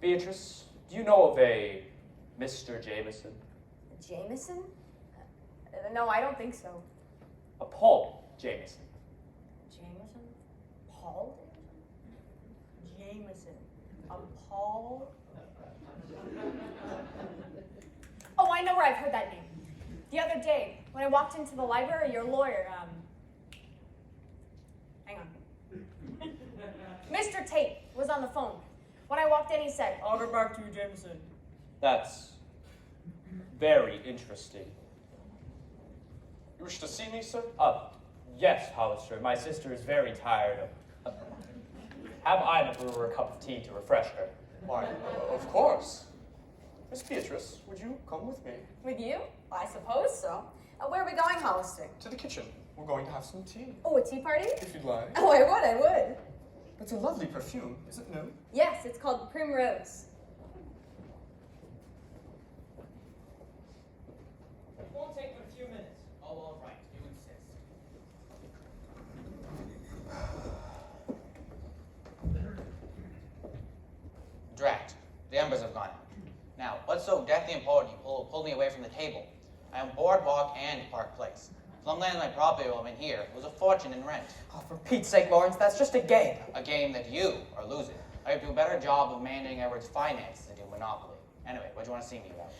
Beatrice, do you know of a Mr. Jameson? Jameson? No, I don't think so. A Paul Jameson. Jameson? Paul? Jameson. A Paul? Oh, I know where I've heard that name. The other day, when I walked into the library, your lawyer, hang on. Mr. Tate was on the phone. When I walked in, he said, "I'll get back to you, Jameson." That's very interesting. You wish to see me, sir? Yes, Hollister. My sister is very tired of... have I brew her a cup of tea to refresh her? Why, of course. Miss Beatrice, would you come with me? With you? I suppose so. Where are we going, Hollister? To the kitchen. We're going to have some tea. Oh, a tea party? If you'd like. Oh, I would. It's a lovely perfume, is it new? Yes, it's called Primrose. It won't take but a few minutes. Oh, all right, you insist. Drat. The embers have gone out. Now, what's so deathly important you pulled me away from the table? I am Boardwalk and Park Place. Some land of my property while I'm in here was a fortune in rent. Oh, for Pete's sake, Lawrence, that's just a game. A game that you are losing. I have to do a better job of managing Edward's finances than do Monopoly. Anyway, what do you want to see me about?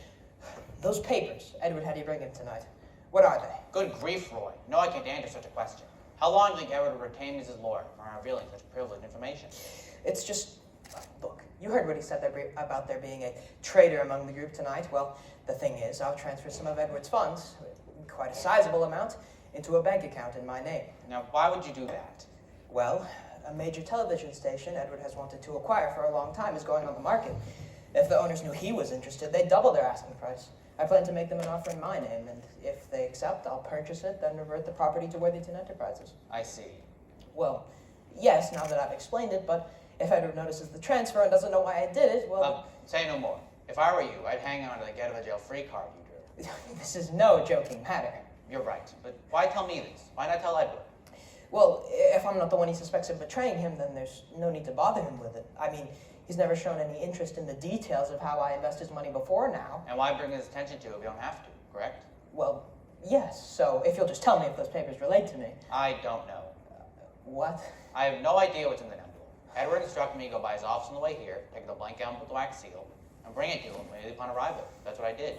Those papers Edward had you bring in tonight. What are they? Good grief, Roy. No, I can't answer such a question. How long do you think Edward would retain Mrs. Lord for revealing such privileged information? It's just... Look, you heard what he said about there being a traitor among the group tonight. Well, the thing is, I'll transfer some of Edward's funds, quite a sizable amount, into a bank account in my name. Now, why would you do that? Well, a major television station Edward has wanted to acquire for a long time is going on the market. If the owners knew he was interested, they'd double their asking price. I plan to make them an offer in my name, and if they accept, I'll purchase it, then revert the property to Worthington Enterprises. I see. Well, yes, now that I've explained it, but if Edward notices the transfer and doesn't know why I did it, well... Say no more. If I were you, I'd hang on to the get-out-of-jail-free card you drew. This is no joking matter. You're right, but why tell me this? Why not tell Edward? Well, if I'm not the one he suspects of betraying him, then there's no need to bother him with it. I mean, he's never shown any interest in the details of how I invest his money before now. And why bring his attention to it if you don't have to, correct? Well, yes, so if you'll just tell me if those papers relate to me. I don't know. What? I have no idea what's in the envelope. Edward instructed me to go by his office on the way here, take the blank out and put the wax seal, and bring it to him immediately upon arrival. That's what I did.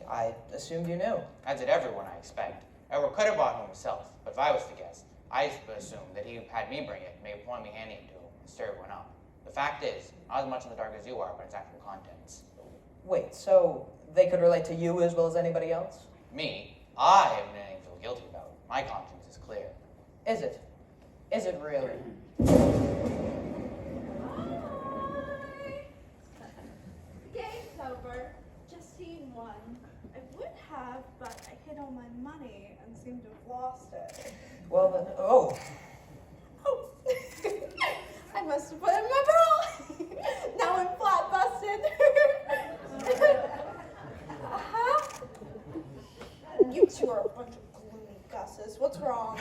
I assumed you knew. As did everyone, I expect. Edward could have brought him himself, but if I was to guess, I would assume that he had me bring it, maybe upon me handing it to him, and stir everyone up. The fact is, not as much in the dark as you are about its actual contents. Wait, so they could relate to you as well as anybody else? Me? I haven't anything to feel guilty about. My conscience is clear. Is it? Is it really? Game's over. Just seen one. I would have, but I hid all my money and seem to have lost it. Well, then, oh. Oh, I must have put it in my bra. Now I'm flat busted. You two are a bunch of gloomy gusses. What's wrong?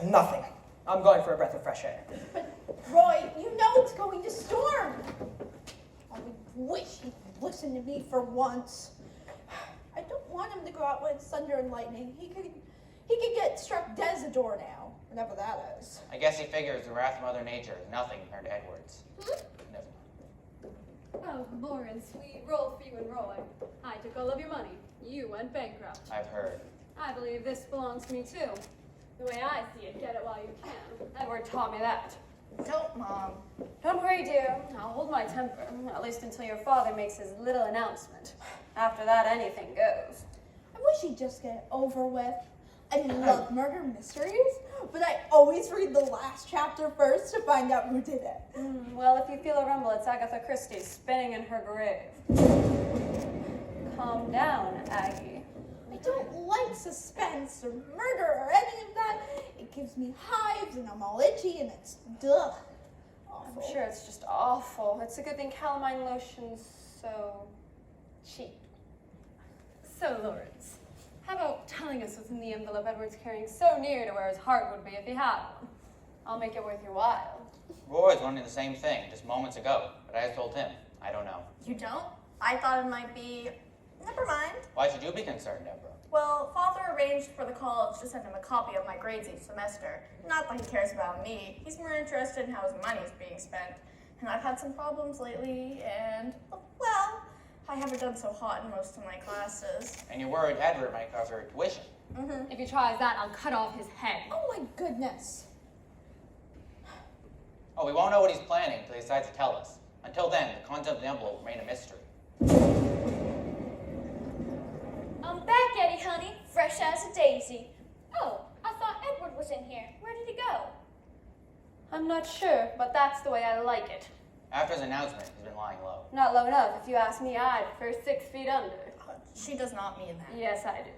Nothing. I'm going for a breath of fresh air. But Roy, you know it's going to storm. I wish he'd listen to me for once. I don't want him to go out with thunder and lightning. He could get struck dead as a door now, whatever that is. I guess he figures the wrath of Mother Nature is nothing compared to Edward's. Never mind. Oh, Lawrence, we rolled for you and Roy. I took all of your money. You went bankrupt. I've heard. I believe this belongs to me too. The way I see it, get it while you can. Edward taught me that. Don't, Mom. Don't worry, dear. I'll hold my temper, at least until your father makes his little announcement. After that, anything goes. I wish he'd just get it over with. I love murder mysteries, but I always read the last chapter first to find out who did it. Well, if you feel a rumble, it's Agatha Christie spinning in her grave. Calm down, Aggie. I don't like suspense or murder or any of that. It gives me hives and I'm all itchy and it's awful. I'm sure it's just awful. It's a good thing calamine lotion's so cheap. So, Lawrence, how about telling us what's in the envelope Edward's carrying so near to where his heart would be if he had one? I'll make it worth your while. Roy's wondering the same thing just moments ago, but I just told him. I don't know. You don't? I thought it might be. Never mind. Why should you be concerned, Deborah? Well, Father arranged for the college to send him a copy of my grades each semester. Not that he cares about me. He's more interested in how his money's being spent. And I've had some problems lately, and, well, I haven't done so hot in most of my classes. And you're worried Edward might cover your tuition. Mm-hmm. If he tries that, I'll cut off his head. Oh my goodness. Oh, we won't know what he's planning until he decides to tell us. Until then, the content of the envelope will remain a mystery. I'm back, Eddie, honey. Fresh as a daisy. Oh, I thought Edward was in here. Where did he go? I'm not sure, but that's the way I like it. After his announcement, he's been lying low. Not low enough. If you ask me, I'd prefer 6 feet under. She does not mean that. Yes, I do.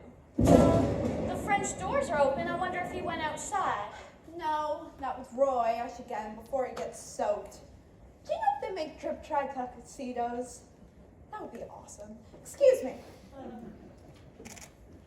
The French doors are open. I wonder if he went outside. No, not with Roy. I should get him before he gets soaked. Do you know if they make drip-dry tuxedos? That would be awesome. Excuse me.